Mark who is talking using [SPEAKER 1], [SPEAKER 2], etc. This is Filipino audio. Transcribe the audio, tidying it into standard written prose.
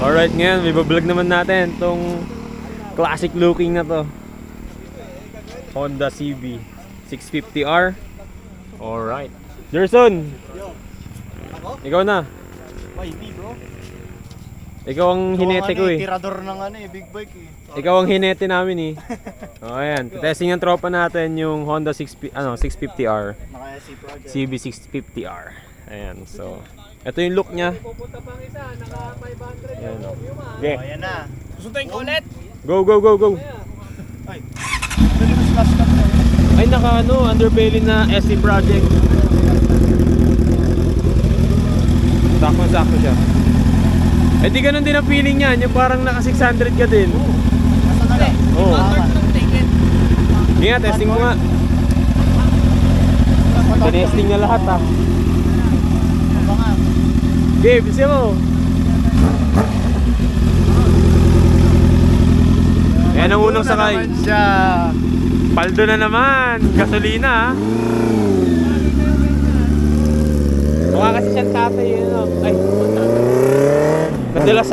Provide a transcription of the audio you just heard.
[SPEAKER 1] Alright, ngayon may bablog naman natin tong classic looking na to, Honda CB 650R. Alright, Jerson, ikaw na.
[SPEAKER 2] Hindi bro.
[SPEAKER 1] Ikaw ang hinete ko eh.
[SPEAKER 2] Tirador ng big bike eh.
[SPEAKER 1] Ikaw ang hinete namin eh. O ayan, testing ng tropa natin yung Honda 650R
[SPEAKER 2] Naka-SC Project.
[SPEAKER 1] CB 650R. Ayan, so ito yung look niya.
[SPEAKER 3] Pupunta pang isa, naka 500
[SPEAKER 1] Ayan,
[SPEAKER 3] yung
[SPEAKER 1] o.
[SPEAKER 3] Yuma.
[SPEAKER 1] Okay,
[SPEAKER 2] Ayan na.
[SPEAKER 3] Susunduin ko ulit.
[SPEAKER 1] go, go, go, go.
[SPEAKER 2] Ay. Dali na slash cut na.
[SPEAKER 1] Ay, naka underbelly na SC Project. Sakto-sakto siya. Eh di ganun din ang feeling niyan, yung parang naka 600 ka din.
[SPEAKER 2] Nasa na lang.
[SPEAKER 1] Oo.
[SPEAKER 3] Ticket.
[SPEAKER 1] Hindi nga, testing mo nga. Tinesting na lahat ah.
[SPEAKER 2] Baka.
[SPEAKER 1] Okay, bisa mo. Ayan ang unang sakay.
[SPEAKER 2] naman siya.
[SPEAKER 1] Paldo na naman, gasolina ah. Mukha kasi siyang tatay yun. Ay, nadalas